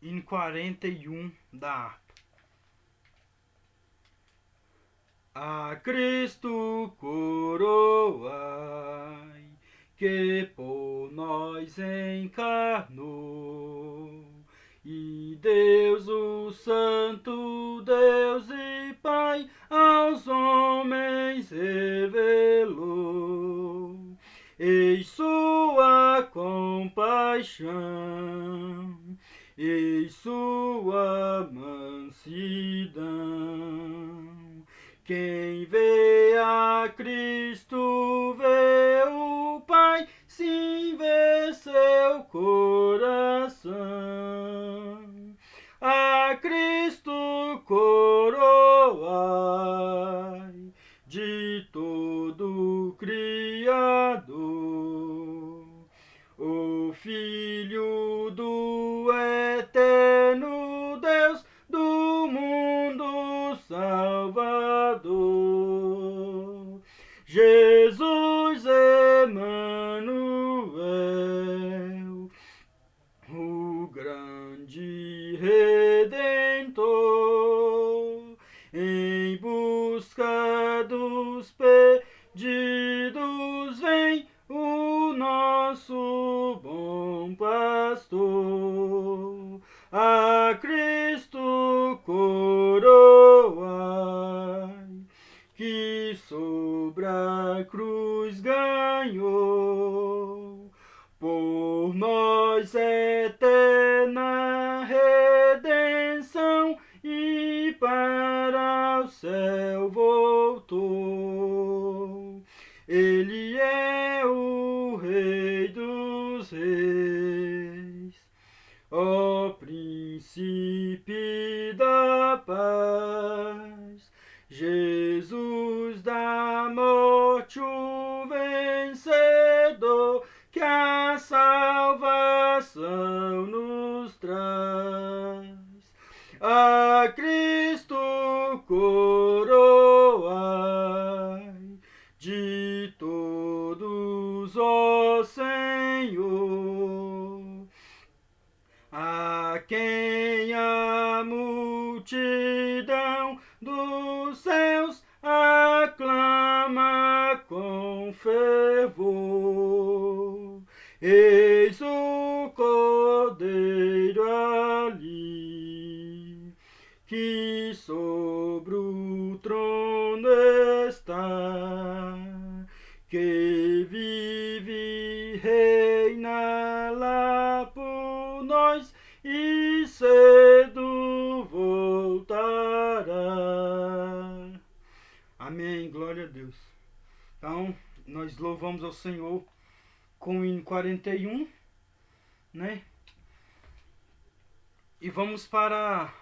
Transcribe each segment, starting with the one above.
Hino 41 da harpa. A Cristo coroai, que por nós encarnou, e Deus, o Santo Deus e Pai, aos homens revelou. Eis sua compaixão, eis sua mansidão. Quem vê a Cristo vê o Pai, sim, vê seu coração. A Cristo coroai, de todo Criador, o Filho do eterno Deus, do mundo Salvador, Jesus Emanuel, o grande Redentor, em busca dos perdidos vem o nosso bom pastor. A Cristo coroai, que sobre a cruz ganhou por nós eterna redenção e para o céu voltou. Ele é o Rei dos Reis, ó Príncipe da paz, Jesus da morte o vencedor, que a salvação nos traz. A Cristo coroai, de todos, ó Senhor, a quem a multidão dos céus aclama com fervor. Eis o Cordeiro ali, que sobre o trono está, que vive e reina lá por nós e cedo voltará. Amém, glória a Deus. Então, nós louvamos ao Senhor com o hino 41, né? E vamos para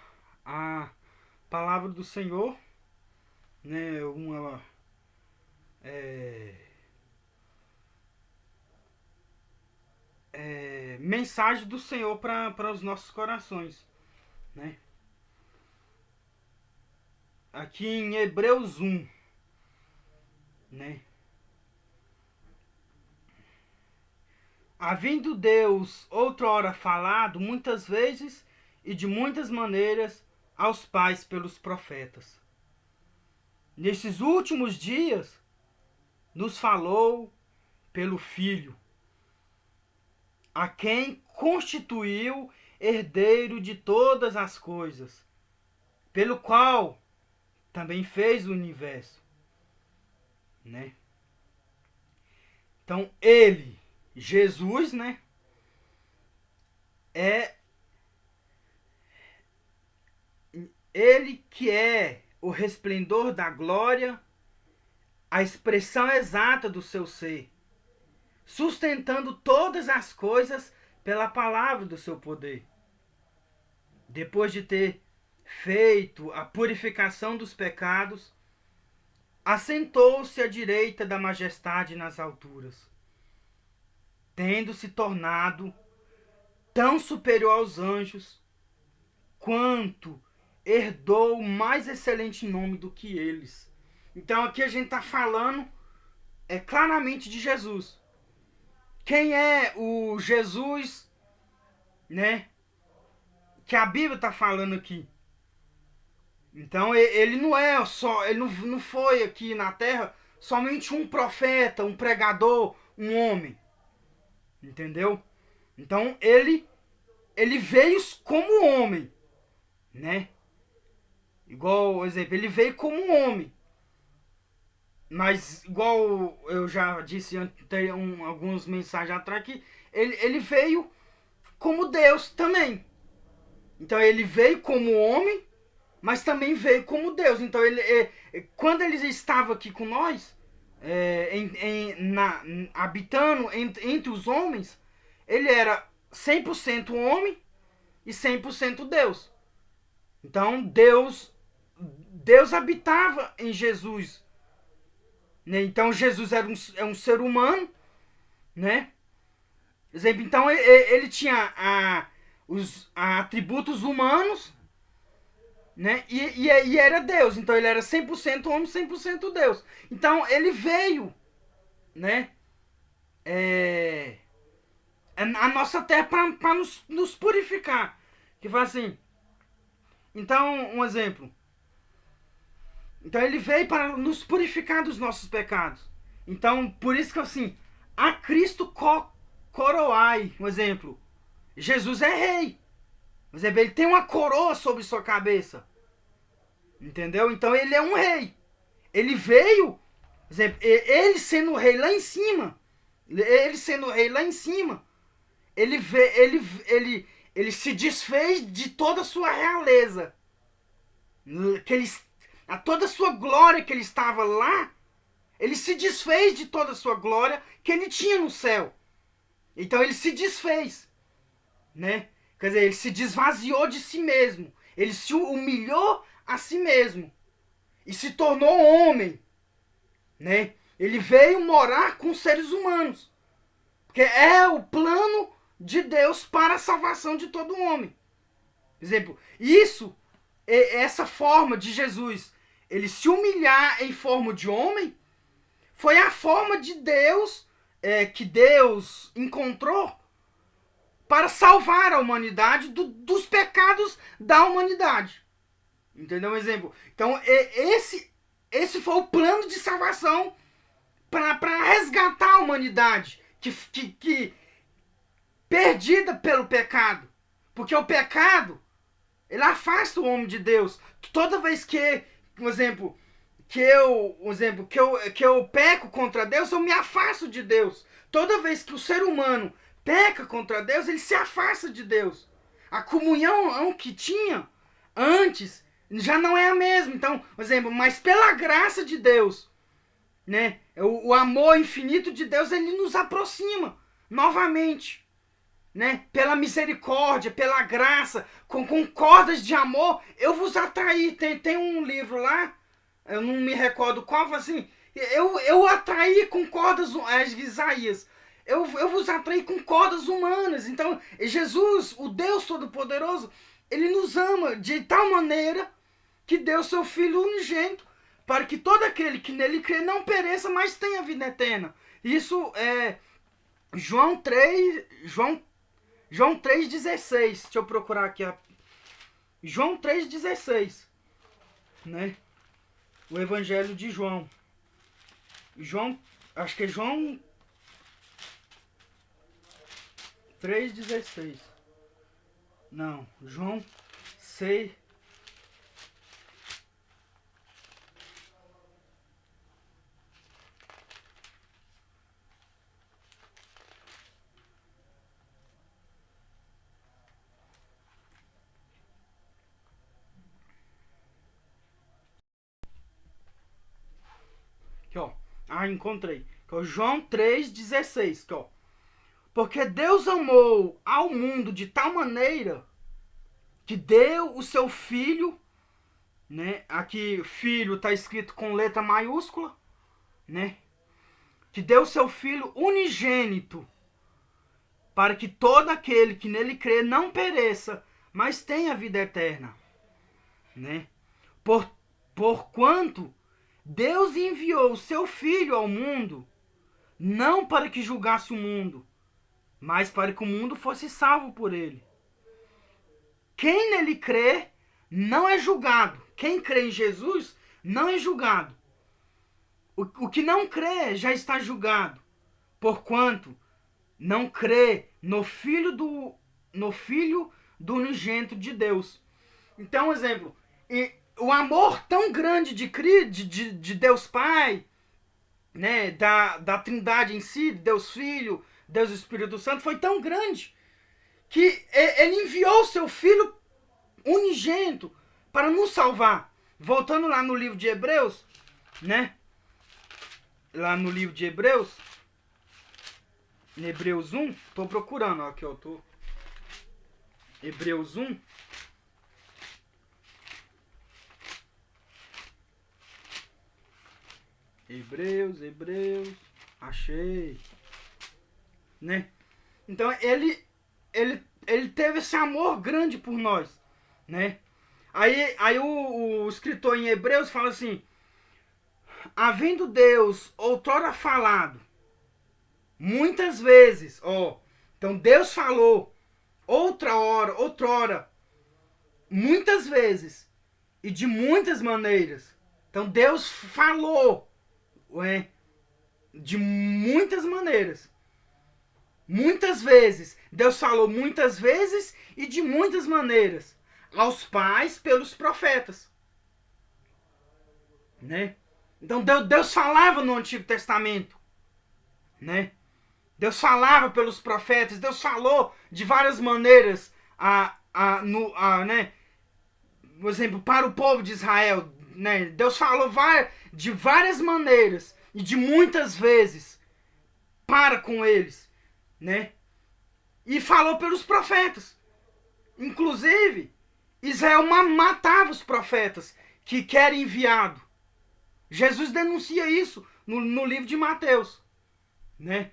a palavra do Senhor, né? Uma mensagem do Senhor para os nossos corações, né? Aqui em Hebreus 1, né? Havendo Deus outrora falado muitas vezes e de muitas maneiras aos pais pelos profetas, nesses últimos dias nos falou pelo Filho, a quem constituiu herdeiro de todas as coisas, pelo qual também fez o universo, né? Então ele, Jesus, né, é ele que é o resplendor da glória, a expressão exata do seu ser, sustentando todas as coisas pela palavra do seu poder. Depois de ter feito a purificação dos pecados, assentou-se à direita da majestade nas alturas, tendo se tornado tão superior aos anjos, quanto herdou o mais excelente nome do que eles. Então aqui a gente está falando claramente de Jesus. Quem é o Jesus, né, que a Bíblia está falando aqui. Então ele não é só, ele não foi aqui na Terra somente um profeta, um pregador, um homem, entendeu? Então ele veio como homem, né? Igual, exemplo, ele veio como um homem. Mas, igual eu já disse algumas mensagens atrás, que ele veio como Deus também. Então ele veio como homem, mas também veio como Deus. Então quando ele estava aqui com nós, habitando entre os homens, ele era 100% homem e 100% Deus. Então Deus habitava em Jesus, né? Então Jesus era um ser humano, né? Exemplo, então ele tinha os atributos humanos, né? E era Deus. Então ele era 100% homem, 100% Deus. Então ele veio, né? A nossa terra para nos purificar. Que foi assim. Então, um exemplo. Então ele veio para nos purificar dos nossos pecados. Então, por isso que assim, a Cristo coroai, um exemplo. Jesus é rei. Por exemplo, ele tem uma coroa sobre sua cabeça. Entendeu? Então ele é um rei. Ele veio, por exemplo, ele sendo rei lá em cima. Ele sendo rei lá em cima. Ele se desfez de toda a sua realeza. A toda a sua glória que ele estava lá, ele se desfez de toda a sua glória que ele tinha no céu. Então ele se desfez, né? Quer dizer, ele se desvaziou de si mesmo. Ele se humilhou a si mesmo e se tornou homem, né? Ele veio morar com os seres humanos, porque é o plano de Deus para a salvação de todo homem. Por exemplo, essa forma de Jesus, ele se humilhar em forma de homem, foi a forma de Deus, que Deus encontrou para salvar a humanidade dos pecados da humanidade. Entendeu um exemplo? Então, esse foi o plano de salvação para resgatar a humanidade que perdida pelo pecado. Porque o pecado, ele afasta o homem de Deus. Toda vez que, por exemplo, que eu peco contra Deus, eu me afasto de Deus. Toda vez que o ser humano peca contra Deus, ele se afasta de Deus. A comunhão que tinha antes já não é a mesma. Então, por exemplo, mas pela graça de Deus, né? O amor infinito de Deus, ele nos aproxima novamente, né? Pela misericórdia, pela graça, com cordas de amor, eu vos atraí. Tem um livro lá, eu não me recordo qual, assim, eu atraí com cordas, Isaías, eu vos atraí com cordas humanas. Então, Jesus, o Deus Todo-Poderoso, ele nos ama de tal maneira que deu seu Filho unigênito, para que todo aquele que nele crê não pereça, mas tenha vida eterna. Isso é João 3,16. Deixa eu procurar aqui. João 3,16. Né? O Evangelho de João. Acho que é João 3,16. Não, João 6. Aqui, ó. Encontrei. Aqui, ó, João 3,16. Aqui, ó. Porque Deus amou ao mundo de tal maneira que deu o seu Filho, né? Aqui, filho está escrito com letra maiúscula, né? Que deu o seu Filho unigênito, para que todo aquele que nele crê não pereça, mas tenha vida eterna, né? Porquanto Deus enviou o seu Filho ao mundo, não para que julgasse o mundo, mas para que o mundo fosse salvo por ele. quem nele crê não é julgado. Quem crê em Jesus não é julgado. O que não crê já está julgado, porquanto não crê no Filho do unigênito de Deus. Então, exemplo, o amor tão grande de Deus Pai, né, da Trindade em si, Deus Filho, Deus Espírito Santo, foi tão grande que ele enviou seu Filho unigênito para nos salvar. Voltando lá no livro de Hebreus, né? Lá no livro de Hebreus, em Hebreus 1, tô procurando, ó, aqui eu tô. Hebreus 1. Hebreus, achei, né? Então ele teve esse amor grande por nós, né? Aí o escritor em Hebreus fala assim: havendo Deus outrora falado muitas vezes, ó, então Deus falou outrora, muitas vezes e de muitas maneiras. Então Deus falou, de muitas maneiras. Muitas vezes. Deus falou muitas vezes e de muitas maneiras aos pais pelos profetas, né? Então Deus falava no Antigo Testamento, né? Deus falava pelos profetas, Deus falou de várias maneiras, né? Por exemplo, para o povo de Israel, né? Deus falou de várias maneiras e de muitas vezes para com eles, né? E falou pelos profetas. Inclusive, Israel matava os profetas que era enviado. Jesus denuncia isso no livro de Mateus, né?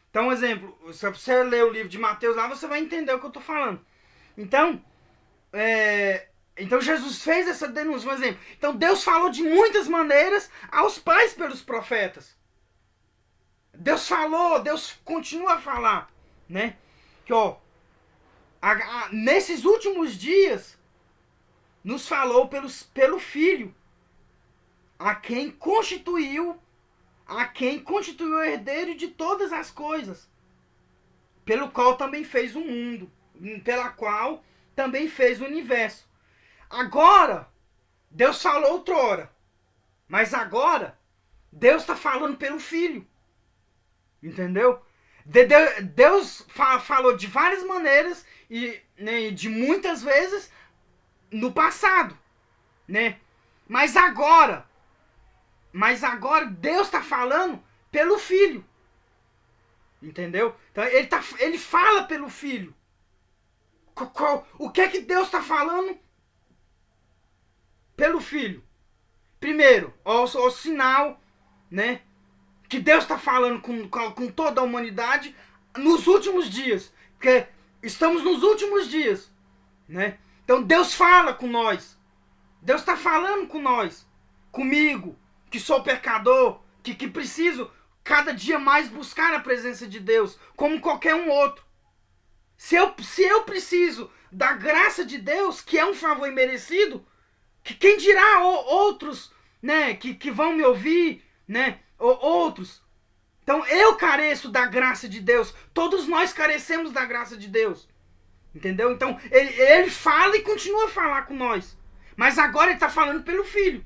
Então, exemplo, se você ler o livro de Mateus lá, você vai entender o que eu estou falando. Então, então Jesus fez essa denúncia, por exemplo. Então Deus falou de muitas maneiras aos pais pelos profetas. Deus falou, Deus continua a falar, né? Que ó, nesses últimos dias nos falou pelo Filho, a quem constituiu o herdeiro de todas as coisas, pelo qual também fez o mundo, pela qual também fez o universo. Agora, Deus falou outrora, mas agora Deus está falando pelo Filho. Entendeu? Deus falou de várias maneiras e, né, de muitas vezes no passado, né? Mas agora Deus está falando pelo Filho. Entendeu? Então ele fala pelo Filho. O que é que Deus está falando pelo Filho? Primeiro, o sinal, né? Que Deus está falando com toda a humanidade nos últimos dias. Porque estamos nos últimos dias, né? Então Deus fala com nós. Deus está falando com nós. Comigo, que sou pecador, que preciso cada dia mais buscar a presença de Deus, como qualquer um outro. Se eu preciso da graça de Deus, que é um favor imerecido, que quem dirá outros, né, que vão me ouvir, né, outros. Então eu careço da graça de Deus. Todos nós carecemos da graça de Deus. Entendeu? Então ele fala e continua a falar com nós. Mas agora ele está falando pelo Filho.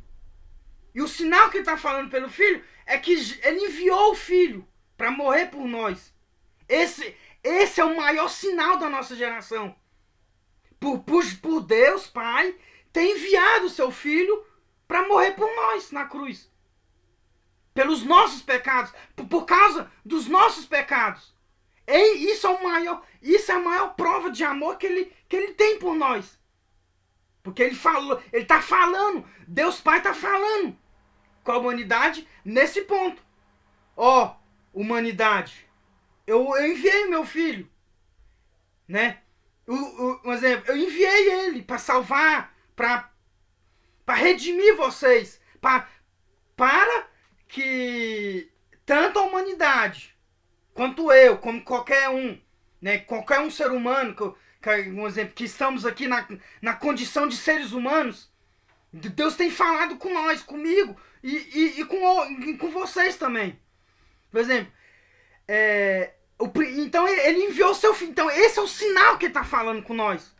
E o sinal que ele está falando pelo Filho é que ele enviou o Filho para morrer por nós. Esse é o maior sinal da nossa geração. Por Deus, Pai, ter enviado o seu Filho para morrer por nós na cruz. Pelos nossos pecados. Por causa dos nossos pecados. E isso é a maior prova de amor que ele tem por nós. Porque ele está falando, Deus Pai está falando com a humanidade nesse ponto. Ó, humanidade, eu enviei meu filho, né? Um exemplo, eu enviei ele para salvar, para redimir vocês, para que tanto a humanidade quanto eu, como qualquer um, né, qualquer um ser humano um exemplo, que estamos aqui na condição de seres humanos. Deus tem falado com nós, comigo e com vocês também. Por exemplo, então ele enviou seu filho. Então esse é o sinal que ele está falando com nós.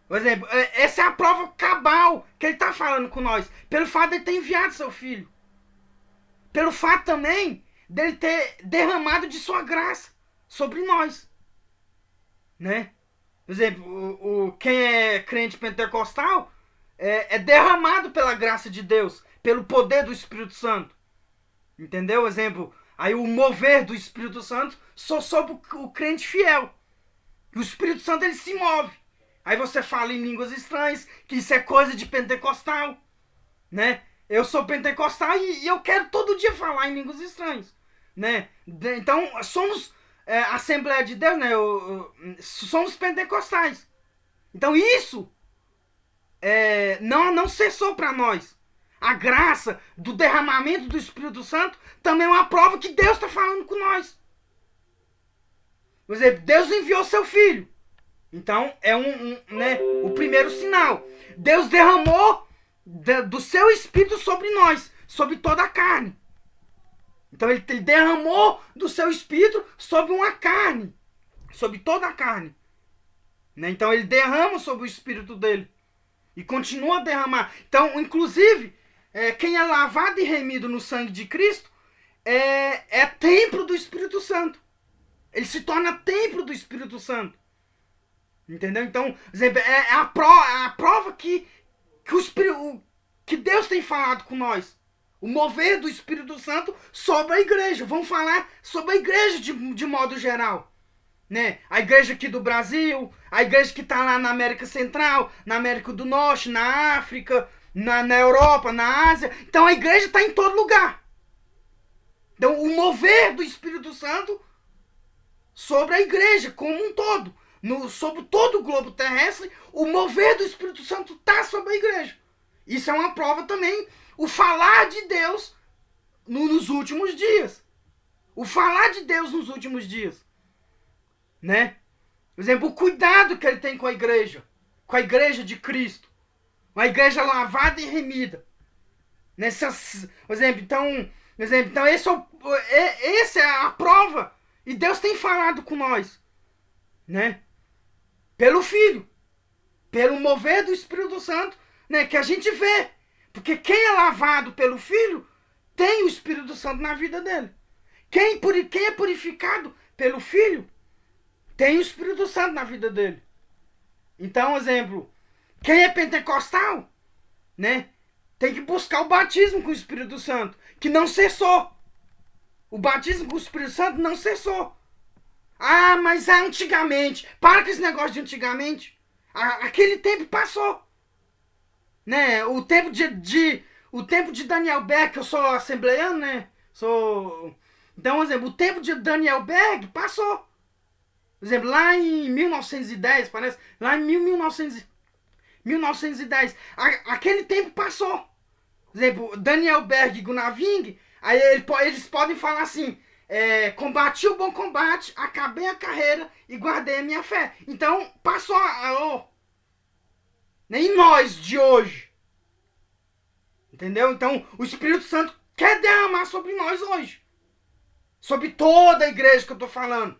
Por exemplo, essa é a prova cabal que ele está falando com nós. Pelo fato de ele ter enviado seu filho. Pelo fato também dele ter derramado de sua graça sobre nós. Né? Por exemplo, quem é crente pentecostal é derramado pela graça de Deus, pelo poder do Espírito Santo. Entendeu? Exemplo, aí o mover do Espírito Santo só sobre o crente fiel. O Espírito Santo ele se move. Aí você fala em línguas estranhas, que isso é coisa de pentecostal, né? Eu sou pentecostal e eu quero todo dia falar em línguas estranhas, né? Então, somos Assembleia de Deus, né? Somos pentecostais. Então, isso não cessou para nós. A graça do derramamento do Espírito Santo também é uma prova que Deus está falando com nós. Por exemplo, Deus enviou seu Filho. Então, é o primeiro sinal. Deus derramou do seu Espírito sobre nós, sobre toda a carne. Então, ele derramou do seu Espírito sobre uma carne, sobre toda a carne. Né? Então, ele derrama sobre o Espírito dele e continua a derramar. Então, inclusive, quem é lavado e remido no sangue de Cristo é templo do Espírito Santo. Ele se torna templo do Espírito Santo. Entendeu? Então, é a prova que Deus tem falado com nós. O mover do Espírito Santo sobre a igreja. Vamos falar sobre a igreja de modo geral. Né? A igreja aqui do Brasil, a igreja que está lá na América Central, na América do Norte, na África, na Europa, na Ásia. Então a igreja está em todo lugar. Então o mover do Espírito Santo sobre a igreja como um todo. Sobre todo o globo terrestre, o mover do Espírito Santo está sobre a igreja. Isso é uma prova também, o falar de Deus nos últimos dias. O falar de Deus nos últimos dias. Né? Por exemplo, o cuidado que ele tem com a igreja de Cristo. Uma igreja lavada e remida. Por exemplo, então essa é a prova. E Deus tem falado com nós. Né? Pelo Filho, pelo mover do Espírito Santo, né, que a gente vê. Porque quem é lavado pelo Filho tem o Espírito Santo na vida dele. Quem é purificado pelo Filho tem o Espírito Santo na vida dele. Então, exemplo, quem é pentecostal, né, tem que buscar o batismo com o Espírito Santo, que não cessou. O batismo com o Espírito Santo não cessou. Ah, mas antigamente. Para com esse negócio de antigamente. Aquele tempo passou. Né? O tempo de Daniel Berg, que eu sou assembleiano, né? Então, por exemplo, o tempo de Daniel Berg passou. Por exemplo, lá em 1910, parece. Lá em 1910. Aquele tempo passou. Por exemplo, Daniel Berg e Gunaving, aí eles podem falar assim. Combati o bom combate, acabei a carreira e guardei a minha fé. Então, passou nem nós de hoje. Entendeu? Então, o Espírito Santo quer derramar sobre nós hoje. Sobre toda a igreja que eu estou falando.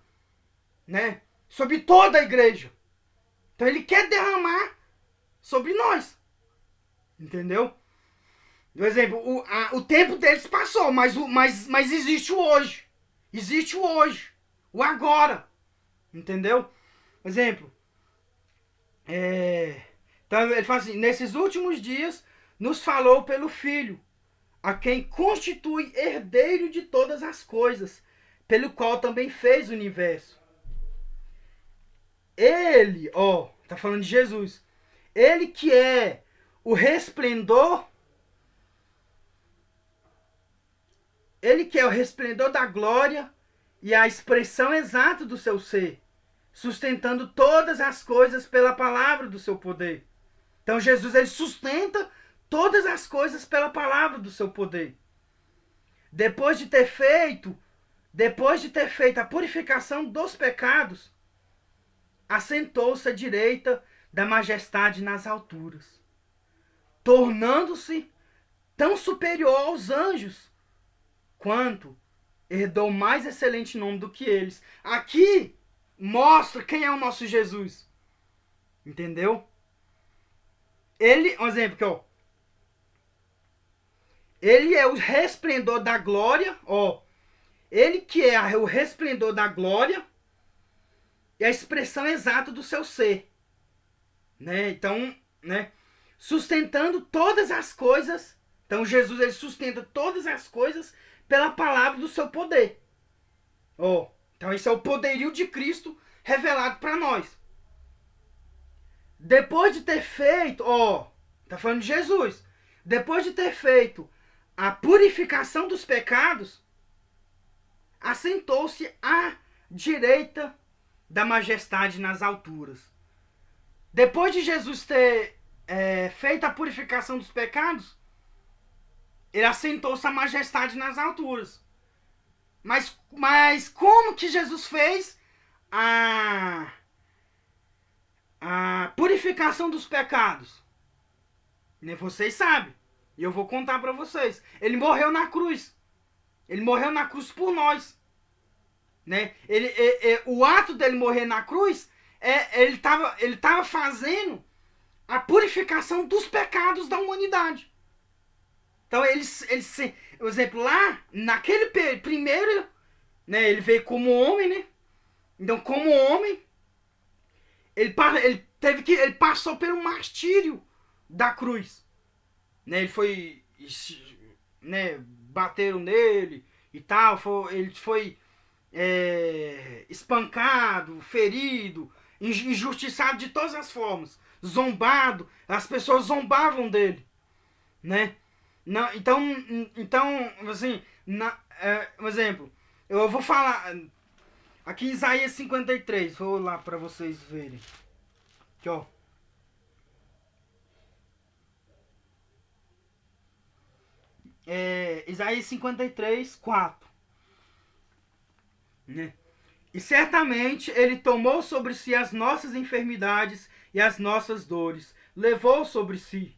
Né? Sobre toda a igreja. Então, ele quer derramar sobre nós. Entendeu? Por exemplo, o tempo deles passou, mas existe o hoje. Existe o hoje, o agora, entendeu? Por exemplo, então ele fala assim, nesses últimos dias nos falou pelo Filho, a quem constitui herdeiro de todas as coisas, pelo qual também fez o universo. Ele, tá falando de Jesus, ele que é o resplendor, ele que é o resplendor da glória e a expressão exata do seu ser, sustentando todas as coisas pela palavra do seu poder. Então Jesus, ele sustenta todas as coisas pela palavra do seu poder. Depois de ter feito a purificação dos pecados, assentou-se à direita da majestade nas alturas, tornando-se tão superior aos anjos, quanto herdou mais excelente nome do que eles. Aqui mostra quem é o nosso Jesus. Entendeu? Ele, um exemplo aqui, ó. Ele é o resplendor da glória, ó. Ele que é o resplendor da glória e a expressão exata do seu ser. Né? Então, né? Sustentando todas as coisas. Então Jesus, ele sustenta todas as coisas pela palavra do seu poder. Ó, então esse é o poderio de Cristo revelado para nós. Depois de ter feito, ó, tá falando de Jesus. Depois de ter feito a purificação dos pecados, assentou-se à direita da majestade nas alturas. Depois de Jesus ter feito a purificação dos pecados, ele assentou-se à majestade nas alturas. Mas como que Jesus fez a purificação dos pecados? Nem vocês sabem. E eu vou contar para vocês. Ele morreu na cruz. Ele morreu na cruz por nós. Né? O ato dele morrer na cruz, ele estava fazendo a purificação dos pecados da humanidade. Então, por exemplo, lá, naquele primeiro, né, ele veio como homem, né? Então, como homem, ele passou pelo martírio da cruz. Né? Ele foi, né, bateram nele e tal, ele foi espancado, ferido, injustiçado de todas as formas, zombado, as pessoas zombavam dele, né? Não, então assim, um exemplo, eu vou falar aqui em Isaías 53, vou lá para vocês verem. Aqui, ó. Isaías 53, 4. Né? E certamente ele tomou sobre si as nossas enfermidades e as nossas dores, levou sobre si.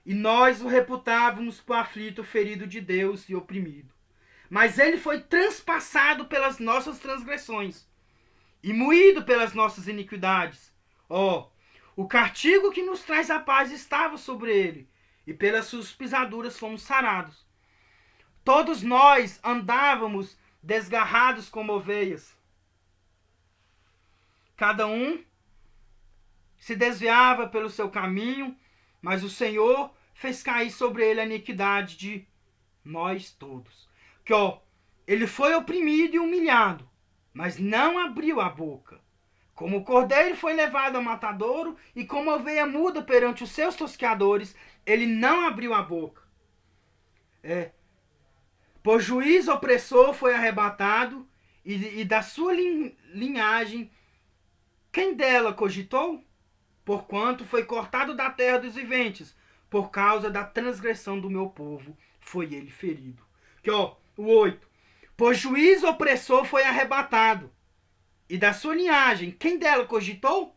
E nós o reputávamos por aflito, ferido de Deus e oprimido. Mas ele foi transpassado pelas nossas transgressões e moído pelas nossas iniquidades. Ó, o castigo que nos traz a paz estava sobre ele, e pelas suas pisaduras fomos sarados. Todos nós andávamos desgarrados como ovelhas. Cada um se desviava pelo seu caminho, mas o Senhor fez cair sobre ele a iniquidade de nós todos. Que, ó, ele foi oprimido e humilhado, mas não abriu a boca. Como o cordeiro foi levado ao matadouro, e como a ovelha muda perante os seus tosqueadores, ele não abriu a boca. Por juiz opressor foi arrebatado, e da sua linhagem, quem dela cogitou? Porquanto foi cortado da terra dos viventes, por causa da transgressão do meu povo, foi ele ferido. Que, ó, o 8. Por juiz opressor foi arrebatado, e da sua linhagem, quem dela cogitou?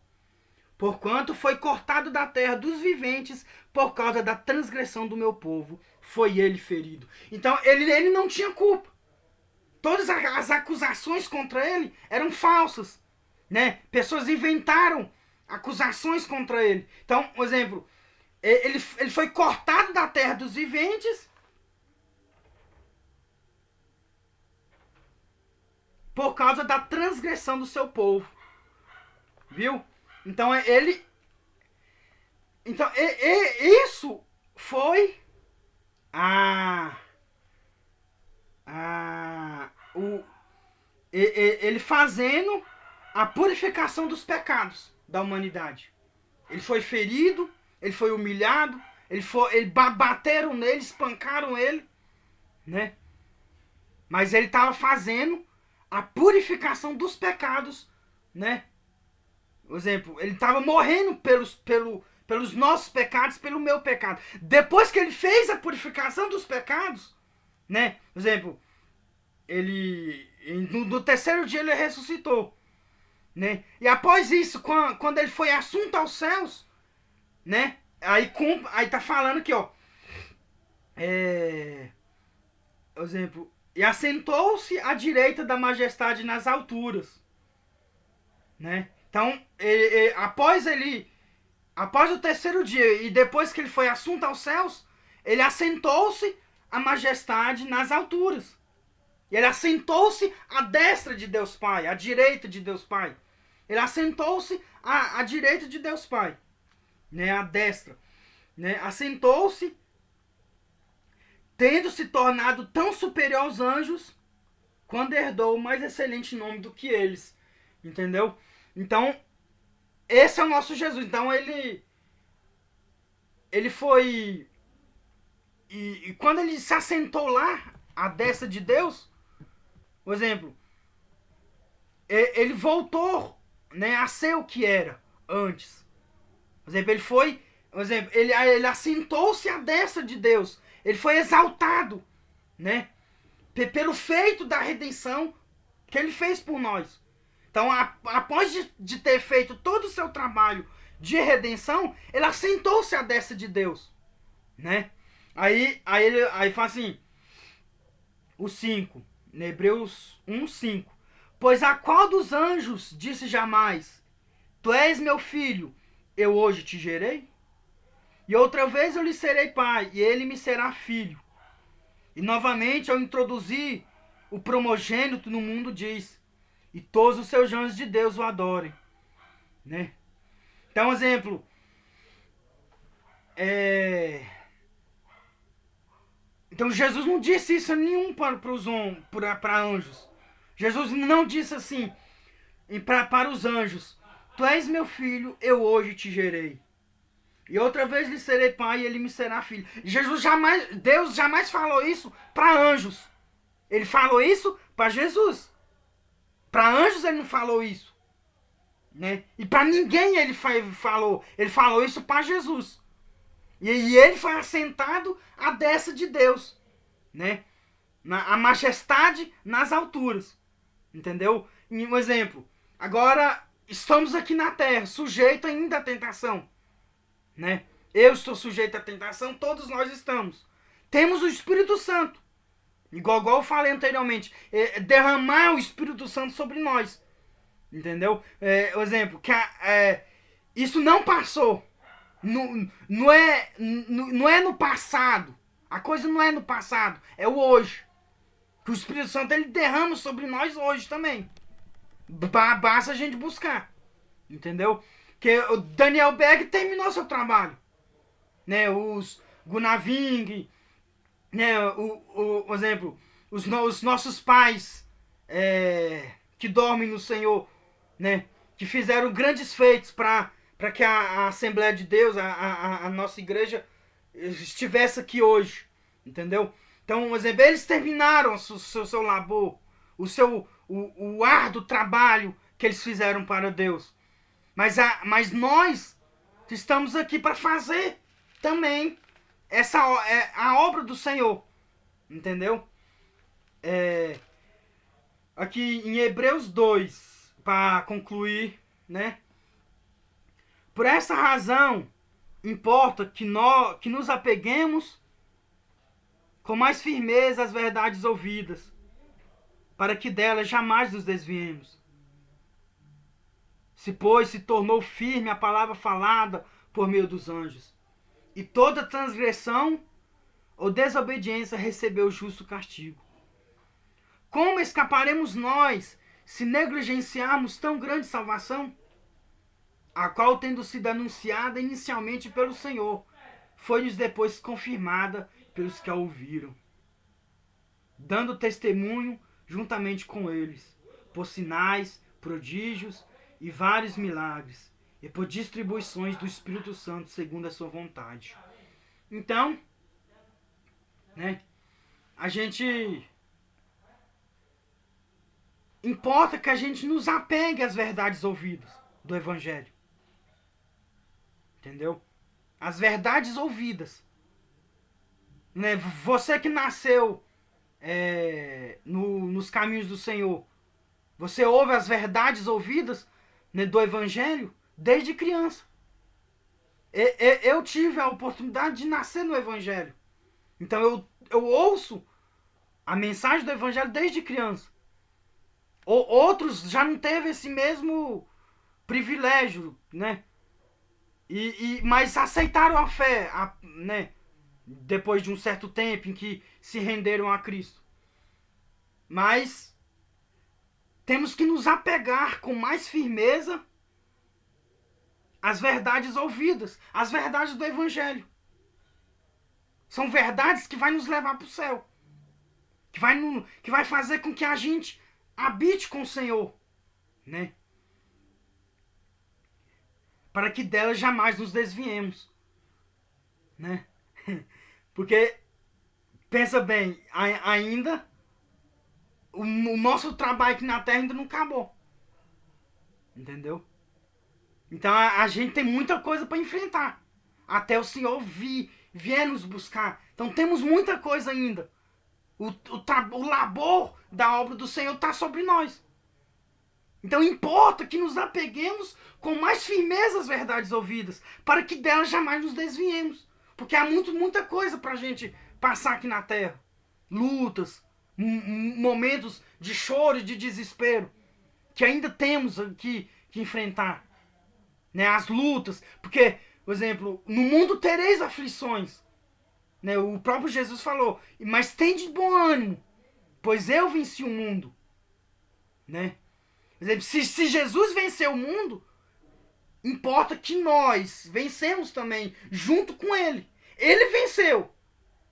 Porquanto foi cortado da terra dos viventes, por causa da transgressão do meu povo, foi ele ferido. Então, ele não tinha culpa. Todas as acusações contra ele eram falsas. Né? Pessoas inventaram acusações contra ele. Então, por exemplo, ele foi cortado da terra dos viventes por causa da transgressão do seu povo. Viu? Então, Então, isso foi ele fazendo a purificação dos pecados da humanidade. Ele foi ferido, ele foi humilhado, bateram nele, espancaram ele, né? Mas ele estava fazendo a purificação dos pecados, né? Por exemplo, ele estava morrendo pelos nossos pecados, pelo meu pecado. Depois que ele fez a purificação dos pecados, né? Por exemplo, no terceiro dia ele ressuscitou. né? E após isso, quando ele foi assunto aos céus, né? Aí tá falando aqui, ó. Exemplo. E assentou-se à direita da majestade nas alturas, né? Então, após o terceiro dia e depois que ele foi assunto aos céus, ele assentou-se à majestade nas alturas. Ele assentou-se à destra de Deus Pai, à direita de Deus Pai. Ele assentou-se à direita de Deus Pai, né? À destra, né? Assentou-se, tendo se tornado tão superior aos anjos, quando herdou o mais excelente nome do que eles. Entendeu? Então, esse é o nosso Jesus. Então, ele foi... E quando ele se assentou lá, à destra de Deus, por exemplo, ele voltou, né, a ser o que era antes. Por exemplo, ele assentou-se à destra de Deus. Ele foi exaltado, né, pelo feito da redenção que ele fez por nós. Então, após de ter feito todo o seu trabalho de redenção, ele assentou-se à destra de Deus, né? Aí fala assim, o 5, em Hebreus 1, 5. Pois a qual dos anjos disse jamais, tu és meu filho, eu hoje te gerei? E outra vez eu lhe serei pai, e ele me será filho. E novamente eu introduzi o primogênito no mundo, diz, e todos os seus anjos de Deus o adorem, né? Então, exemplo, então Jesus não disse isso nenhum para anjos. Jesus não disse assim para os anjos, tu és meu filho, eu hoje te gerei. E outra vez lhe serei pai e ele me será filho. Deus jamais falou isso para anjos. Ele falou isso para Jesus. Para anjos ele não falou isso, né? E para ninguém ele falou. Ele falou isso para Jesus. E ele foi assentado à destra de Deus, né? A majestade nas alturas, entendeu? Um exemplo. Agora estamos aqui na terra, sujeito ainda à tentação, né? Eu estou sujeito à tentação, todos nós estamos. Temos o Espírito Santo, igual eu falei anteriormente, derramar o Espírito Santo sobre nós, entendeu? O exemplo, que isso não passou. Não é no passado. A coisa não é no passado, é o hoje. Que o Espírito Santo ele derrama sobre nós hoje também. Basta a gente buscar. Entendeu? Que o Daniel Berg terminou seu trabalho. Né? Os Gunaving, né? Por exemplo, os nossos pais que dormem no Senhor, né? Que fizeram grandes feitos para que a Assembleia de Deus, a nossa igreja, estivesse aqui hoje, entendeu? Então, por exemplo, eles terminaram o seu labor, o árduo trabalho que eles fizeram para Deus. Mas nós estamos aqui para fazer também a obra do Senhor, entendeu? Aqui em Hebreus 2, para concluir, né? Por essa razão, importa que nos apeguemos com mais firmeza às verdades ouvidas, para que delas jamais nos desviemos. Pois, se tornou firme a palavra falada por meio dos anjos, e toda transgressão ou desobediência recebeu justo castigo. Como escaparemos nós se negligenciarmos tão grande salvação? A qual, tendo sido anunciada inicialmente pelo Senhor, foi-lhes depois confirmada pelos que a ouviram, dando testemunho juntamente com eles, por sinais, prodígios e vários milagres, e por distribuições do Espírito Santo segundo a sua vontade. Então, né, a gente... Importa que a gente nos apegue às verdades ouvidas do Evangelho. Entendeu? As verdades ouvidas. Né? Você que nasceu nos caminhos do Senhor, você ouve as verdades ouvidas, né, do evangelho desde criança. Eu tive a oportunidade de nascer no evangelho. Então eu ouço a mensagem do evangelho desde criança. Outros já não teve esse mesmo privilégio, né? Mas aceitaram a fé, né? Depois de um certo tempo em que se renderam a Cristo. Mas temos que nos apegar com mais firmeza às verdades ouvidas, às verdades do evangelho. São verdades que vai nos levar para o céu. Que vai fazer com que a gente habite com o Senhor, né? Para que delas jamais nos desviemos, né? Porque, pensa bem, ainda o nosso trabalho aqui na Terra ainda não acabou, entendeu? Então a gente tem muita coisa para enfrentar até o Senhor vier nos buscar. Então temos muita coisa ainda. O labor da obra do Senhor está sobre nós. Então importa que nos apeguemos com mais firmeza às verdades ouvidas, para que delas jamais nos desviemos. Porque há muita coisa para a gente passar aqui na Terra. Lutas, momentos de choro e de desespero, que ainda temos que enfrentar. Né? As lutas, porque, por exemplo, no mundo tereis aflições. Né? O próprio Jesus falou, mas tende bom ânimo, pois eu venci o mundo. Né? Por exemplo, se Jesus venceu o mundo, importa que nós vencemos também, junto com ele. Ele venceu.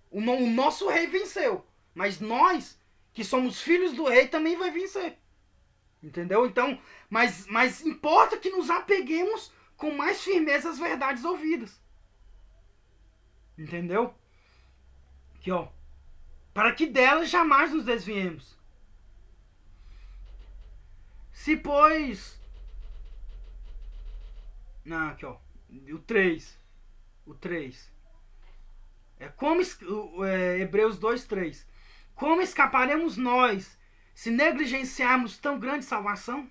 O nosso rei venceu. Mas nós, que somos filhos do rei, também vai vencer. Entendeu? Então, mas importa que nos apeguemos com mais firmeza às verdades ouvidas. Entendeu? Aqui, ó. Para que delas jamais nos desviemos. Se, pois... Não, aqui, ó. O 3. O 3. Hebreus 2:3. Como escaparemos nós se negligenciarmos tão grande salvação?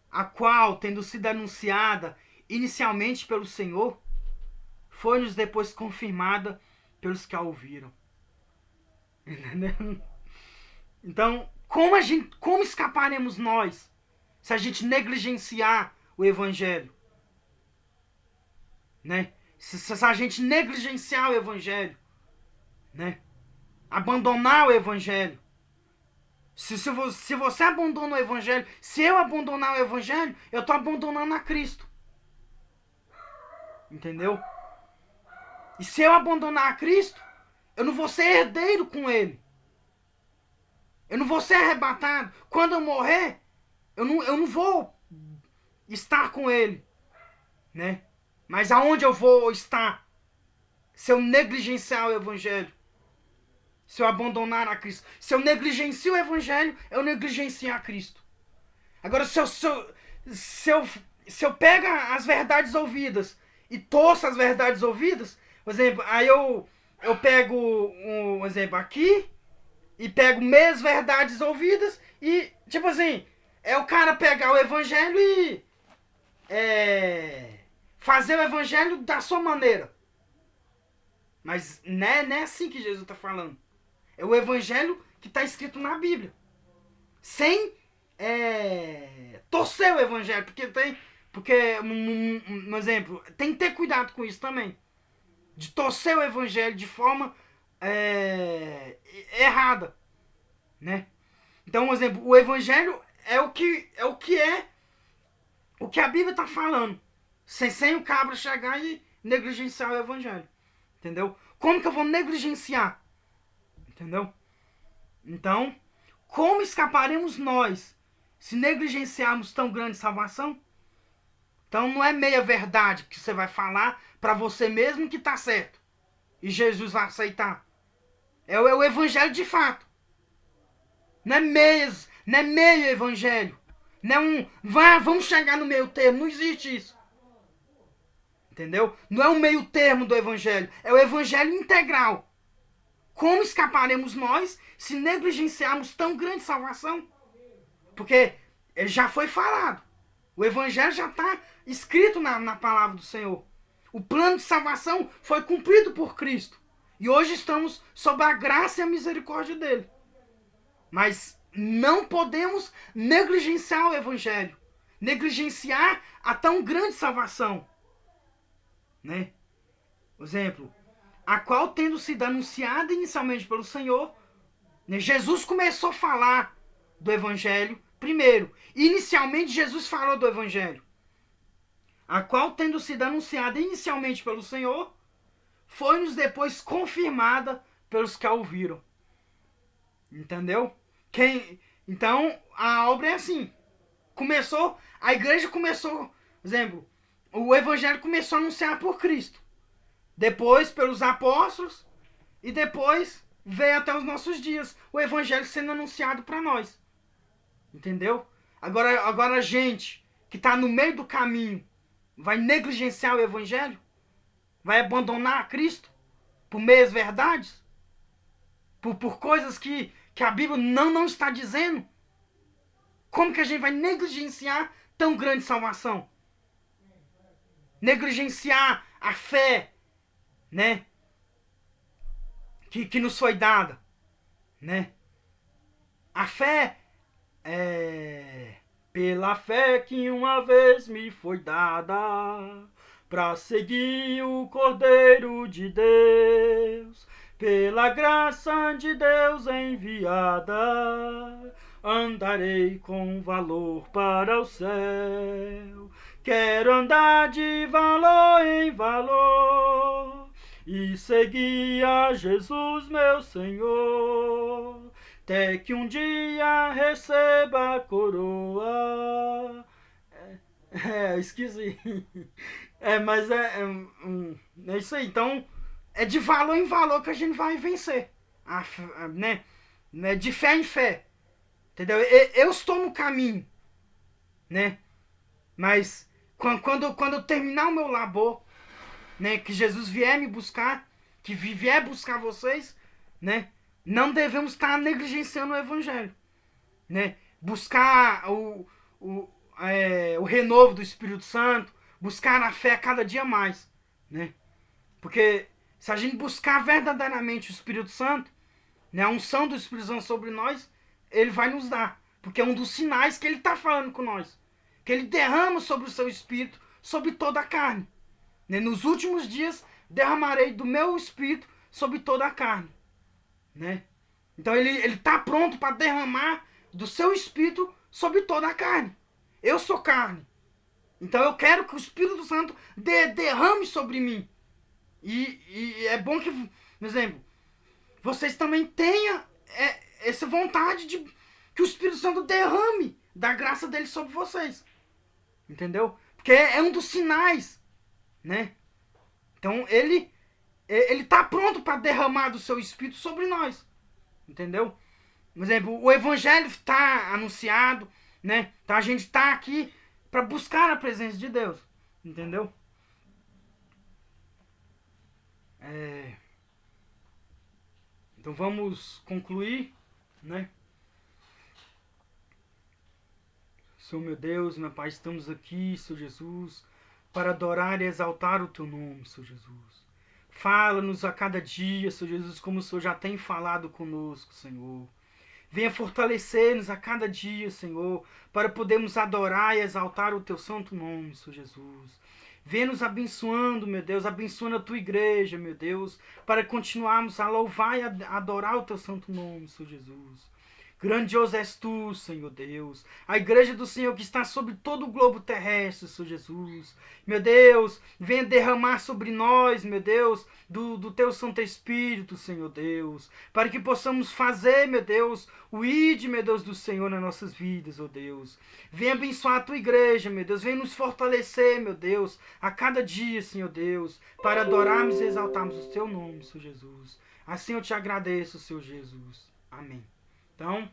A qual, tendo sido anunciada inicialmente pelo Senhor, foi-nos depois confirmada pelos que a ouviram. Entendeu? Então, como escaparemos nós se a gente negligenciar o Evangelho? Né? Se a gente negligenciar o Evangelho, né? Abandonar o Evangelho. Se você abandona o Evangelho, se eu abandonar o Evangelho, eu estou abandonando a Cristo. Entendeu? E se eu abandonar a Cristo, eu não vou ser herdeiro com Ele. Eu não vou ser arrebatado. Quando eu morrer, eu não vou estar com Ele. Né? Mas aonde eu vou estar? Se eu negligenciar o Evangelho. Se eu abandonar a Cristo. Se eu negligencio o Evangelho, eu negligencio a Cristo. Agora, se eu pego as verdades ouvidas e torço as verdades ouvidas, por exemplo, aí eu pego um exemplo aqui e pego meias verdades ouvidas e, tipo assim, é o cara pegar o Evangelho e fazer o Evangelho da sua maneira. Mas não é assim que Jesus está falando. É o Evangelho que está escrito na Bíblia. Sem torcer o Evangelho. Porque um exemplo, tem que ter cuidado com isso também. De torcer o Evangelho de forma errada. Né? Então, um exemplo, o Evangelho é o que a Bíblia está falando. Sem o cabra chegar e negligenciar o Evangelho. Entendeu? Como que eu vou negligenciar? Entendeu? Então, como escaparemos nós se negligenciarmos tão grande salvação? Então não é meia verdade que você vai falar para você mesmo que está certo. E Jesus vai aceitar. É o Evangelho de fato. Não é meio Evangelho. Não é vamos chegar no meio termo. Não existe isso. Entendeu? Não é o meio termo do Evangelho. É o Evangelho integral. Como escaparemos nós se negligenciarmos tão grande salvação? Porque já foi falado. O evangelho já está escrito na palavra do Senhor. O plano de salvação foi cumprido por Cristo. E hoje estamos sob a graça e a misericórdia dele. Mas não podemos negligenciar o evangelho. Negligenciar a tão grande salvação. Né? Por exemplo, a qual tendo sido anunciada inicialmente pelo Senhor, né, Jesus começou a falar do evangelho primeiro. Inicialmente Jesus falou do evangelho. A qual tendo sido anunciada inicialmente pelo Senhor, foi-nos depois confirmada pelos que a ouviram. Entendeu? Então, a obra é assim. A igreja começou, por exemplo, o evangelho começou a anunciar por Cristo. Depois pelos apóstolos e depois veio até os nossos dias o evangelho sendo anunciado para nós. Entendeu? Agora a gente que está no meio do caminho vai negligenciar o evangelho? Vai abandonar a Cristo por meias verdades? Por coisas que a Bíblia não está dizendo? Como que a gente vai negligenciar tão grande salvação? Negligenciar a fé, né? Que nos foi dada, né? A fé é pela fé que uma vez me foi dada, para seguir o Cordeiro de Deus, pela graça de Deus enviada, andarei com valor para o céu. Quero andar de valor em valor e seguir a Jesus, meu Senhor, até que um dia receba a coroa. Esqueci. Mas é isso aí. Então, é de valor em valor que a gente vai vencer. Né? De fé em fé. Entendeu? Eu estou no caminho. Né? Mas, quando eu terminar o meu labor, né? Que Jesus vier me buscar, que vier buscar vocês, né? Não devemos estar negligenciando o evangelho. Né? Buscar o renovo do Espírito Santo, buscar a fé a cada dia mais, né? Porque se a gente buscar verdadeiramente o Espírito Santo, né, a unção do Espírito Santo sobre nós, ele vai nos dar, porque é um dos sinais que ele está falando com nós, que ele derrama sobre o seu Espírito, sobre toda a carne, né? Nos últimos dias derramarei do meu Espírito sobre toda a carne, né? Então ele está pronto para derramar do seu Espírito sobre toda a carne. Eu sou carne. Então eu quero que o Espírito Santo derrame sobre mim. E é bom que, por exemplo, vocês também tenham essa vontade de que o Espírito Santo derrame da graça dele sobre vocês. Entendeu? Porque é um dos sinais, né? Então ele tá pronto para derramar do seu Espírito sobre nós. Entendeu? Por exemplo, o Evangelho está anunciado, né? Então a gente está aqui para buscar a presença de Deus, entendeu? Então vamos concluir, né? Senhor meu Deus, meu Pai, estamos aqui, Senhor Jesus, para adorar e exaltar o Teu nome, Senhor Jesus. Fala-nos a cada dia, Senhor Jesus, como o Senhor já tem falado conosco, Senhor. Venha fortalecer-nos a cada dia, Senhor, para podermos adorar e exaltar o Teu santo nome, Senhor Jesus. Venha nos abençoando, meu Deus, abençoando a Tua igreja, meu Deus, para continuarmos a louvar e a adorar o Teu santo nome, Senhor Jesus. Grandioso és Tu, Senhor Deus. A igreja do Senhor que está sobre todo o globo terrestre, Senhor Jesus. Meu Deus, venha derramar sobre nós, meu Deus, do Teu Santo Espírito, Senhor Deus. Para que possamos fazer, meu Deus, o ide, meu Deus, do Senhor nas nossas vidas, ó Deus. Venha abençoar a Tua igreja, meu Deus. Venha nos fortalecer, meu Deus, a cada dia, Senhor Deus. Para adorarmos e exaltarmos o Teu nome, Senhor Jesus. Assim eu te agradeço, Senhor Jesus. Amém. Então,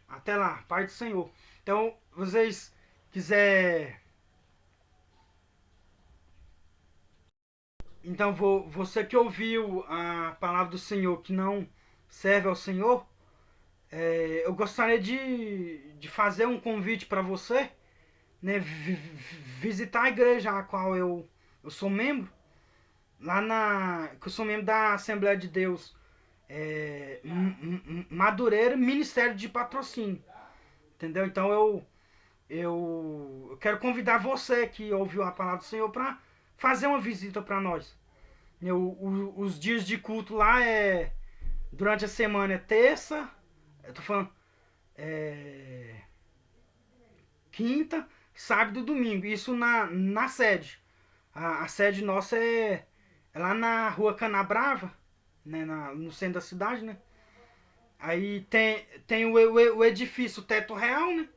até lá, Pai do Senhor. Então, vocês quiser. Então, você que ouviu a palavra do Senhor que não serve ao Senhor, eu gostaria de fazer um convite para você, né, visitar a igreja a qual eu sou membro, que eu sou membro da Assembleia de Deus, Madureira, Ministério de Patrocínio, entendeu? Então eu quero convidar você que ouviu a palavra do Senhor para fazer uma visita para nós. Os dias de culto lá durante a semana é terça, eu tô falando, é, quinta, sábado e domingo. Isso na sede. A sede nossa é lá na rua Canabrava, né, no centro da cidade, né? Aí tem o edifício Teto Real, né?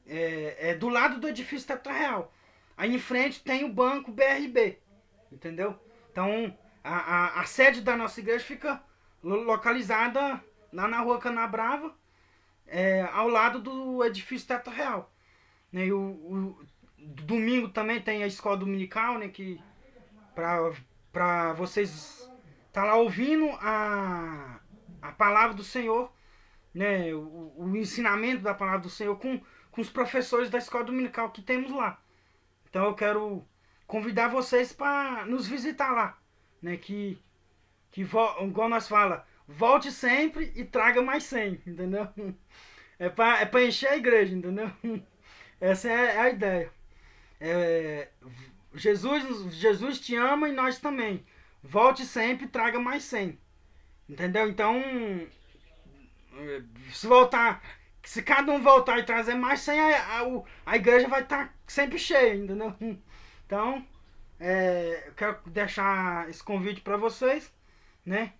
É do lado do edifício Teto Real. Aí em frente tem o banco BRB, entendeu? Então a sede da nossa igreja fica localizada lá na rua Canabrava, ao lado do edifício Teto Real. Né? E o domingo também tem a escola dominical, né? Que para vocês tá lá ouvindo a palavra do Senhor, né? O ensinamento da palavra do Senhor com os professores da escola dominical que temos lá. Então eu quero convidar vocês para nos visitar lá, né? Igual nós fala, volte sempre e traga mais 100, entendeu? É pra encher a igreja, entendeu? Essa é a ideia. É, Jesus te ama e nós também. Volte sempre e traga mais 100. Entendeu? Então, se voltar, se cada um voltar e trazer mais 100, a igreja vai estar sempre cheia, entendeu? Então, eu quero deixar esse convite para vocês, né?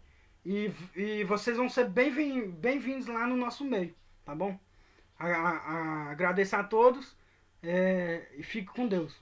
E vocês vão ser bem-vindos lá no nosso meio, tá bom? Agradeço a todos, e fique com Deus.